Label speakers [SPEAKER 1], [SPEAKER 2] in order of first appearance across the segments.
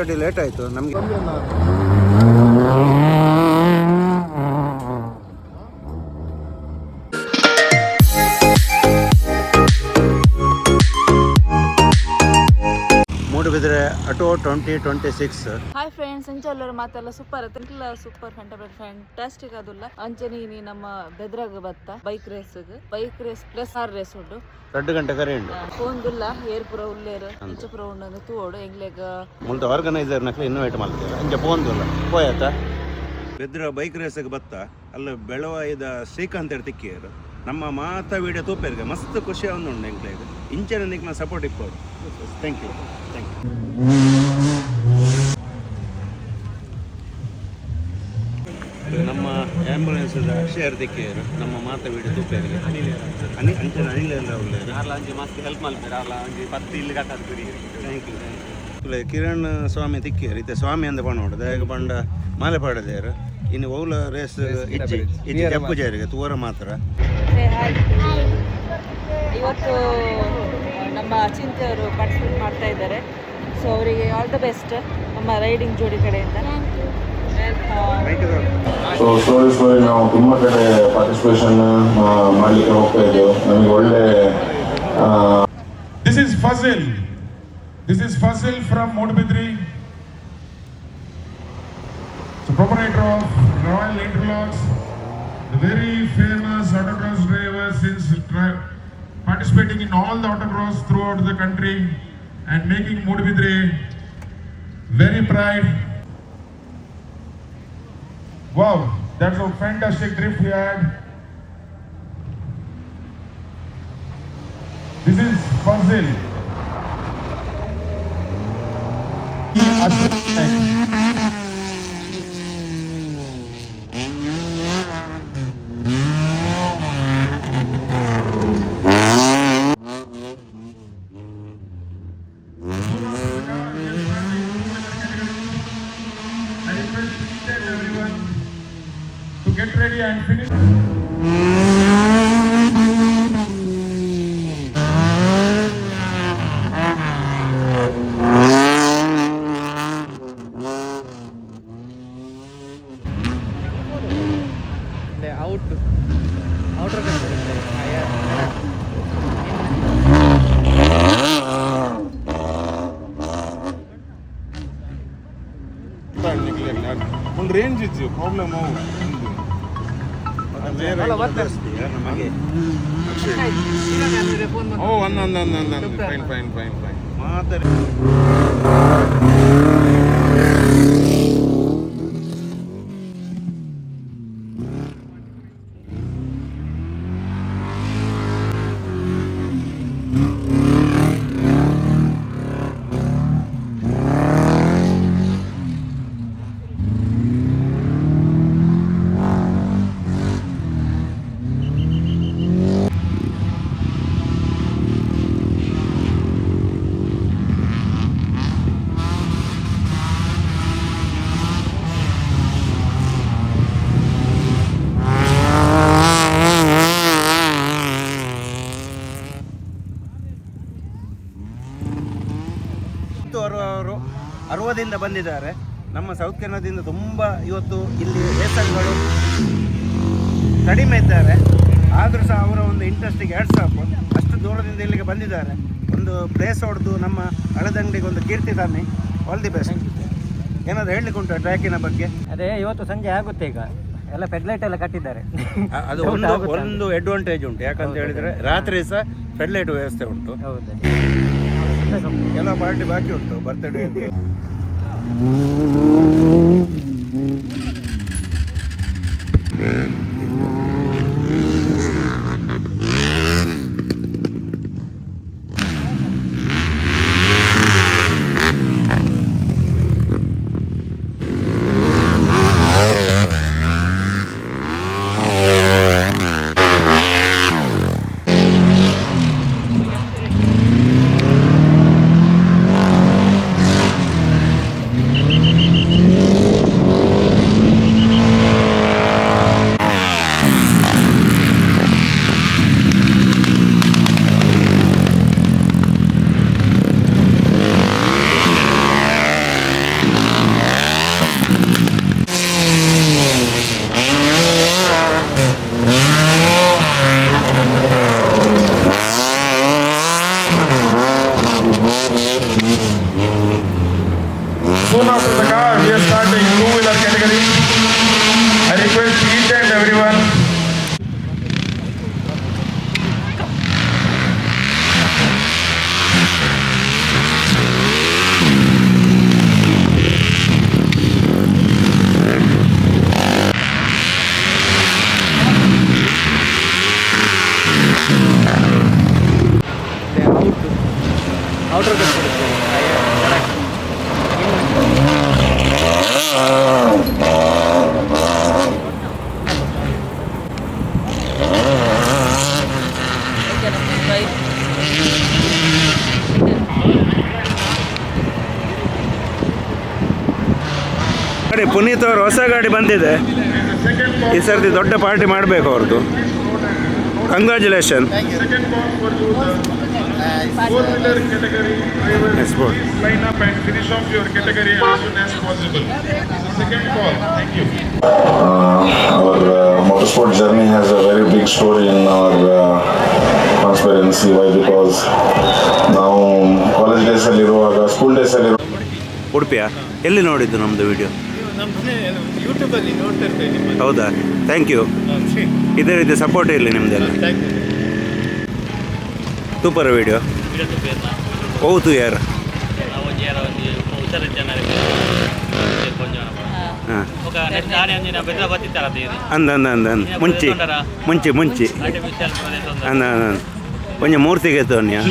[SPEAKER 1] Already late ಆಯಿತು ನಮಗೆ. Moodbidri auto 2026.
[SPEAKER 2] Hi friends, ಇಂಚಲ್ಲರ ಮಾತೆಲ್ಲ ಸೂಪರ್ ತಿಂಕ್ಲ ಸೂಪರ್ ಫ್ಯಾಂಟಾಸ್ಟಿಕ್ ಅದುಲ್ಲ ಅಂಚನಿ ನಮ್ಮ ಬೆದ್ರಾಗ ಬತ್ತ ಬೈಕ್ ರೇಸ್ ಪ್ಲಸ್ 6 ರೇಸ್ ಉಂಟು.
[SPEAKER 1] 2 ಗಂಟೆ ಕರೆ ಉಂಟು
[SPEAKER 2] ಫೋನ್ದುಲ್ಲ ಏರ್ಪುರ ಉಲ್ಲೇರು ಇಂಚಪುರ ಉಂಡು ತೂಡು ಎಂಗ್ಲೆಗ
[SPEAKER 1] ಮುಂದೆ ಆರ್ಗನೈಸರ್ ನಕ್ಲೆ ಇನ್ವೈಟ್ ಮಾಡ್ತೀರ ಇಂಚ ಫೋನ್ದುಲ್ಲ ಹೋಯತ ಬೆದ್ರ ಬೈಕ್ ರೇಸ್ಗೆ ಬತ್ತ ಅಲ್ಲ ಬೆಳವಾಯಿದ ಶ್ರೀಕಾಂತ್ ಹೇಳಿ ತಿಕ್ಕಿಯರು ನಮ್ಮ ಮಾತಾ ವಿಡಿಯೋ ತೂಪೇರಿಗೆ ಮಸ್ತ್ ಖುಷಿ ಉಂಡು ಎಂಗ್ಲೆಗ್ ಇಂಚನ ನಿಕ್ನ ಸಪೋರ್ಟ್ ಇಕ್ಕೋಡು. Thank you. ನಮ್ಮ ಆಂಬ್ಯುಲೆನ್ಸ್ ಶೇರ್ ದಿಕ್ಕಿಯರು ನಮ್ಮ ಮಾತಾ ವಿಡಿಯೋ ತೂಪೇರಿಗೆ ಅಂಚನ ಅನಿಲ ಮಸ್ತ್ ಹೆಲ್ಪ್ ಮಾಡ್ತಾರೆ ಅಲ್ಲ 10 ಇಲ್ಲಿ ಥ್ಯಾಂಕ್ ಯು. ಕಿರಣ್ ಸ್ವಾಮಿ ತಿಕ್ಕಿಯರು ಇತ್ತೆ ಸ್ವಾಮಿ ಅಂತ ಪಣೋಡು ದಯಗ ಪಂಡ ಮಾಲೆ ಪಾಡದೇರು ಇನ್ನು ಓಲ ರೇಸ್ ಇಜ್ಜಿ ಜಪ್ಪು ಜಾರಿಗೆ ತೂರ ಮಾತ್ರ.
[SPEAKER 2] ಇವತ್ತು ನಮ್ಮ ಚಿಂತೆಯವರು ಪಾರ್ಟಿಸಿಪೇಟ್ ಮಾಡ್ತಾ ಇದ್ದಾರೆ. ಸೊ ಅವರಿಗೆ ಆಲ್ ದ ಬೆಸ್ಟ್ ನಮ್ಮ ರೈಡಿಂಗ್ ಜೋಡಿ ಕಡೆಯಿಂದ.
[SPEAKER 3] ಸೊ ಸ್ಲೋಲಿ ನಾವು ತುಂಬ ಕಡೆ ಪಾರ್ಟಿಸಿಪೇಷನ್ ಮಾಡಲಿಕ್ಕೆ ಹೋಗ್ತಾ ಇದ್ದೇವೆ. ನಮಗೆ ಒಳ್ಳೆ This is Fazil from Modbidri, the proprietor of Royal Interlocks, the very famous autocross driver since participating in all the autocross throughout the country and making Modbidri very pride. Wow, that's a fantastic drift he had. This is Fazil. Everyone to get ready and finish. ಒಂದು range ಇತ್ತು problem fine ಮಾತಾಡಿ ಅವರು 60ದಿಂದ ಬಂದಿದ್ದಾರೆ. ನಮ್ಮ south ಕೆನಡಾದಿಂದ ತುಂಬ ಇವತ್ತು ಇಲ್ಲಿ ರೇಸರ್ಗಳು ಕಡಿಮೆ ಇದ್ದಾರೆ. ಆದರೂ ಸಹ ಅವರ ಒಂದು ಇಂಟ್ರೆಸ್ಟಿಗೆ ಸಾಕು ಅಷ್ಟು ದೂರದಿಂದ ಇಲ್ಲಿಗೆ ಬಂದಿದ್ದಾರೆ. ಒಂದು ಪ್ಲೇಸ್ ಹೊಡೆದು ನಮ್ಮ ಹಳದಂಗಡಿಗೆ ಒಂದು ಕೀರ್ತಿ ತಾನೆ. All the best. ಏನಾದರೂ ಹೇಳಲಿಕ್ಕೆ ಉಂಟು ಟ್ರ್ಯಾಕಿನ ಬಗ್ಗೆ?
[SPEAKER 4] ಅದೇ ಇವತ್ತು ಸಂಜೆ ಆಗುತ್ತೆ. ಈಗ ಎಲ್ಲ ಫೆಡ್ಲೈಟ್ ಎಲ್ಲ ಕಟ್ಟಿದ್ದಾರೆ.
[SPEAKER 1] ಅದು ಒಂದು ಅಡ್ವಾಂಟೇಜ್ ಉಂಟು. ಯಾಕಂತ ಹೇಳಿದರೆ ರಾತ್ರಿ ಸಹ ಫೆಡ್ಲೈಟ್ ವ್ಯವಸ್ಥೆ ಉಂಟು. ಎಲ್ಲ ಪಾರ್ಟಿ ಬಾಕಿ ಉಂಟು ಬರ್ತ್ಡೇ. ಪುನೀತ್ ಅವರು ಹೊಸ ಗಾಡಿ ಬಂದಿದೆ, ಈ ಸರ್ತಿ ದೊಡ್ಡ ಪಾರ್ಟಿ ಮಾಡಬೇಕು ಅವ್ರದ್ದು. Congratulation.
[SPEAKER 3] Second call for you, the four-wheeler category drivers.
[SPEAKER 1] Yes, boss.
[SPEAKER 3] Line up and finish off your category as soon as possible. Second call. Thank you.
[SPEAKER 5] Our motorsport journey has a very big story in our transparency. Why? Because ನಾವು college days ಅಲ್ಲಿ ಇರುವಾಗ, school days ಅಲ್ಲಿ
[SPEAKER 1] ಉಡುಪಿಯ ಎಲ್ಲಿ ನೋಡಿದ್ದು ನಮ್ಮದು video?
[SPEAKER 6] ಯೂಟ್ಯೂಬಲ್ಲಿ ನೋಡ್ತಾ ಇರ್ತೇವೆ ನಿಮ್ಮ.
[SPEAKER 1] ಹೌದಾ, ಥ್ಯಾಂಕ್ ಯು. ಇದೇ ರೀತಿ ಸಪೋರ್ಟ್ ಇರಲಿ ನಿಮ್ಮದೆಲ್ಲ. ಸೂಪರ್ ವಿಡಿಯೋ ಹೌದು ಯಾರು ಹಾಂ ಅಂದ ಅಂದ ಅಂದ ಅಂದ ಮುಂಚೆ ಮುಂಚೆ ಮುಂಚೆ ಅಂದ ಅಂದ కొంచెం మూర్తిగా ఎత్తోన్యా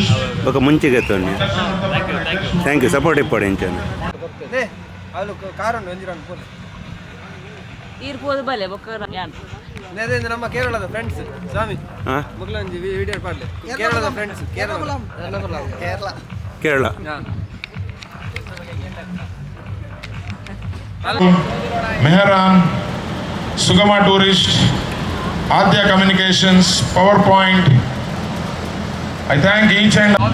[SPEAKER 1] ఒక మంచిగా ఎత్తోన్యా థ్యాంక్ యూ సపోర్ట్ ఇప్పాడు ఇంచాను
[SPEAKER 2] ಇರ್ಬೋದು ಬಲೆ ಬೊಕ್ಕ ಯಾನ್
[SPEAKER 6] ನಮ್ಮ ಕೇರಳದ ಫ್ರೆಂಡ್ಸ್ ಸ್ವಾಮಿ ಮುಗ್ಲಂಜಿ ವಿಡಿಯೋ ಪಾಡ್ಲೆ ಕೇರಳದ friends
[SPEAKER 1] Kerala
[SPEAKER 3] Meheran, Sugama Tourist, Adya Communications, PowerPoint. I thank each and all.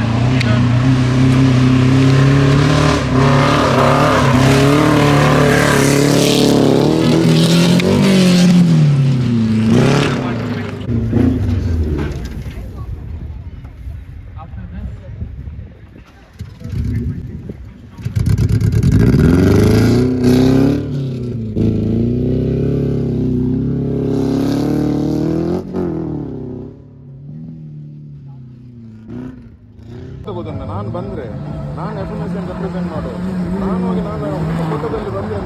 [SPEAKER 7] ಗೊತ್ತುಂಟ, ನಾನು ಬಂದರೆ ನಾನು SMS ರೆಪ್ರೆಸೆಂಟ್ ಮಾಡು, ನಾನು ಹೋಗಿ ನಾನು ಫೋಟೋದಲ್ಲಿ ಬಂದರೆ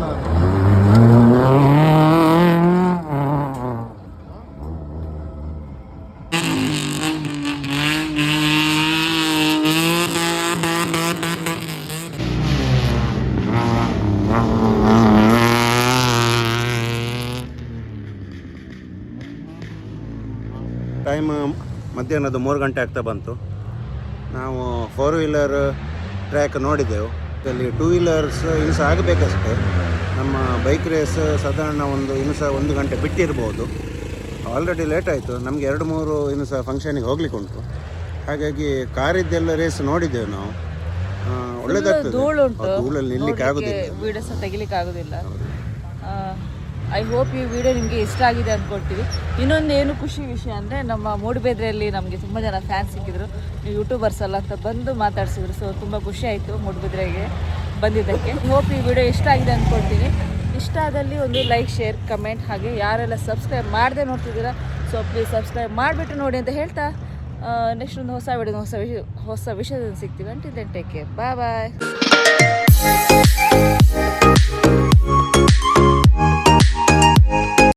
[SPEAKER 1] ಟೈಮ್ ಮಧ್ಯಾಹ್ನದ 3 ಗಂಟೆ ಆಗ್ತಾ ಬಂತು. ನಾವು 4 ವೀಲರ್ ಟ್ರ್ಯಾಕ್ ನೋಡಿದೆವು. ಇದರಲ್ಲಿ 2 ವೀಲರ್ಸ್ ಇನ್ನು ಸಹ ಆಗಬೇಕಷ್ಟೇ. ನಮ್ಮ ಬೈಕ್ ರೇಸ್ ಸಾಧಾರಣ ಇನ್ನು ಸಹ 1 ಗಂಟೆ ಬಿಟ್ಟಿರ್ಬೋದು. ಆಲ್ರೆಡಿ ಲೇಟ್ ಆಯಿತು. ನಮಗೆ 2-3 ಇನ್ನು ಸಹ ಫಂಕ್ಷನಿಗೆ ಹೋಗ್ಲಿಕ್ಕೆ ಉಂಟು. ಹಾಗಾಗಿ ಕಾರಿದ್ದೆಲ್ಲ ರೇಸ್ ನೋಡಿದ್ದೆವು ನಾವು. ಒಳ್ಳೆದಾಗ್ತದೆ. ಧೂಳಲ್ಲಿ ನಿಲ್ಲಿಕ್ಕೆ ಆಗೋದಿಲ್ಲ,
[SPEAKER 2] ವಿಡಿಯೋ ಸಹ ತೆಗಿಲಿಕ್ಕೆ ಆಗೋದಿಲ್ಲ. ಐ ಹೋಪ್ ಈ ವಿಡಿಯೋ ನಿಮಗೆ ಇಷ್ಟ ಆಗಿದೆ ಅಂದ್ಕೊಳ್ತೀವಿ. ಇನ್ನೊಂದು ಏನು ಖುಷಿ ವಿಷಯ ಅಂದರೆ ನಮ್ಮ ಮೂಡುಬಿದ್ರೆಯಲ್ಲಿ ನಮಗೆ ತುಂಬ ಜನ ಫ್ಯಾನ್ಸ್ ಸಿಕ್ಕಿದ್ರು. ನೀವು ಯೂಟ್ಯೂಬರ್ಸ್ ಅಲ್ಲ ಅಂತ ಬಂದು ಮಾತಾಡ್ಸಿದ್ರು. ಸೊ ತುಂಬ ಖುಷಿ ಆಯಿತು ಮೂಡುಬಿದ್ರೆಗೆ ಬಂದಿದ್ದಕ್ಕೆ. ಹೋಪ್ ಈ ವಿಡಿಯೋ ಇಷ್ಟ ಆಗಿದೆ ಅಂದ್ಕೊಳ್ತೀನಿ. ಇಷ್ಟ ಆದಲ್ಲಿ ಒಂದು ಲೈಕ್, ಶೇರ್, ಕಮೆಂಟ್, ಹಾಗೆ ಯಾರೆಲ್ಲ ಸಬ್ಸ್ಕ್ರೈಬ್ ಮಾಡದೆ ನೋಡ್ತಿದ್ದೀರಾ ಸೊ ಪ್ಲೀಸ್ ಸಬ್ಸ್ಕ್ರೈಬ್ ಮಾಡಿಬಿಟ್ಟು ನೋಡಿ ಅಂತ ಹೇಳ್ತಾ ನೆಕ್ಸ್ಟ್ ಒಂದು ಹೊಸ ವಿಡಿಯೋ ಹೊಸ ವಿಷಯದಿಂದ ಸಿಗ್ತೀವಿ. ಅಂಟಿಲ್ ದೆನ್ ಟೇಕ್ ಕೇರ್, ಬಾಯ್ ಬಾಯ್.